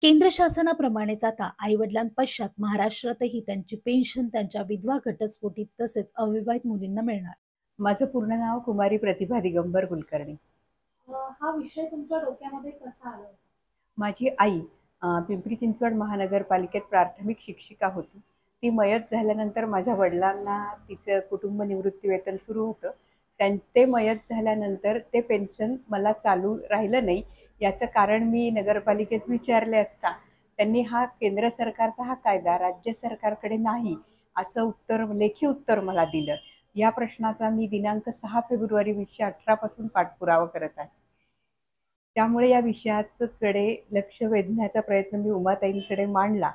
केंद्र शासनाप्रमाणेच आता आई-वडिलांपश्चात महाराष्ट्रातही त्यांची पेन्शन त्यांच्या विधवा घटस्फोटीत तसेच अविवाहित मुलींना मिळणार. माझं पूर्ण नाव कुमारी प्रतिभा दिगंबर कुलकर्णी. हा विषय तुमच्या डोक्यामध्ये कसा आला? माझी आई पिंपरी चिंचवड महानगरपालिकेत प्राथमिक शिक्षिका होती. ती मयत झाल्यानंतर माझ्या वडिलांना तिचं कुटुंब निवृत्ती वेतन सुरू होतं. ते मयत झाल्यानंतर ते पेन्शन मला चालू राहिलं नाही. याचं कारण मी नगरपालिकेत विचारले असता त्यांनी हा केंद्र सरकारचा हा कायदा राज्य सरकारकडे नाही असं लेखी उत्तर मला दिलं. या प्रश्नाचा मी दिनांक 6 फेब्रुवारी 2018 पासून पाठपुरावा करत आहे. त्यामुळे या विषयाकडे लक्ष वेधण्याचा प्रयत्न मी उमाताईंकडे मांडला,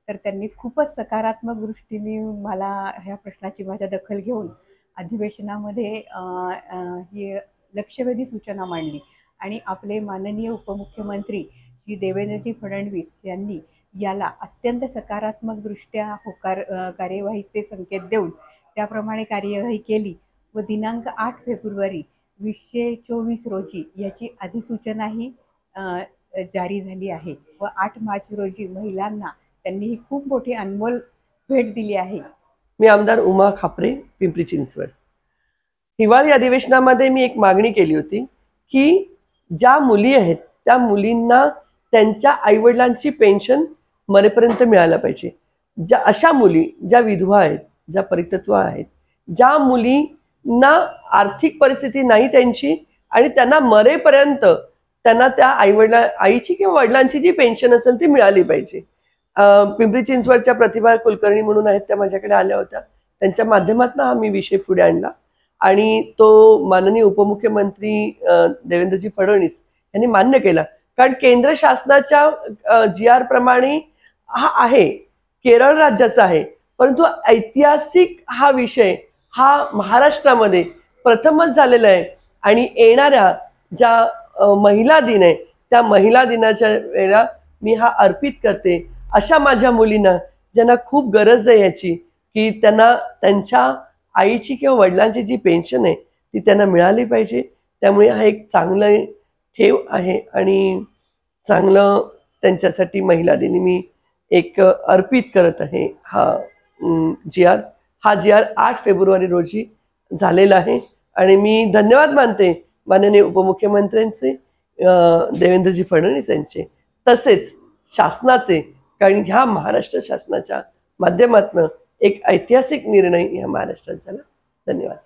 तर त्यांनी खूपच सकारात्मक दृष्टीने मला ह्या प्रश्नाची माझ्या दखल घेऊन अधिवेशनामध्ये ही लक्षवेधी सूचना मांडली आणि आपले माननीय उपमुख्यमंत्री श्री देवेंद्रजी फडणवीस यांनी याला अत्यंत सकारात्मकदृष्ट्या कार्यवाहीचे संकेत देऊन त्याप्रमाणे कार्यवाही केली व दिनांक 8 फेब्रुवारी 2024 रोजी याची अधिसूचनाही जारी झाली आहे व 8 मार्च रोजी महिलांना त्यांनी ही खूप मोठी अनमोल भेट दिली आहे. मी आमदार उमा खापरे, पिंपरी चिंचवड. हिवाळी अधिवेशनामध्ये मी एक मागणी केली होती की ज्या मुली आहेत त्या मुलींना त्यांच्या आईवडिलांची पेन्शन मरेपर्यंत मिळायला पाहिजे. ज्या अशा मुली ज्या विधवा आहेत, ज्या परित्यक्ता आहेत, ज्या मुलींना आर्थिक परिस्थिती नाही त्यांची आणि त्यांना मरेपर्यंत त्यांना त्या आईची किंवा वडिलांची जी पेन्शन असेल ती मिळाली पाहिजे. पिंपरी चिंचवडच्या प्रतिभा कुलकर्णी म्हणून आहेत, त्या माझ्याकडे आल्या होत्या. त्यांच्या माध्यमातून हा मी विषय पुढे आणला आणि तो माननीय उपमुख्यमंत्री देवेंद्रजी फडणवीस यांनी मान्य केला. कारण केंद्र शासनाच्या GR प्रमाणे हा आहे, केरळ राज्याचा आहे, परंतु ऐतिहासिक हा विषय हा महाराष्ट्रामध्ये प्रथमच झालेला आहे आणि येणाऱ्या ज्या महिला दिन आहे त्या महिला दिनाच्या वेळेला मी हा अर्पित करते अशा माझ्या मुलींना ज्यांना खूप गरज आहे याची, की त्यांना त्यांच्या आईची किंवा वडिलांची जी पेन्शन आहे ती त्यांना मिळाली पाहिजे. त्यामुळे हा एक चांगलं ठेव आहे आणि चांगलं त्यांच्यासाठी महिला दिनी मी एक अर्पित करत आहे. हा GR 8 फेब्रुवारी रोजी झालेला आहे आणि मी धन्यवाद मानते माननीय उपमुख्यमंत्र्यांचे देवेंद्रजी फडणवीस यांचे तसेच शासनाचे, कारण ह्या महाराष्ट्र शासनाच्या माध्यमातून एक ऐतिहासिक निर्णय ह्या महाराष्ट्रात झाला. धन्यवाद.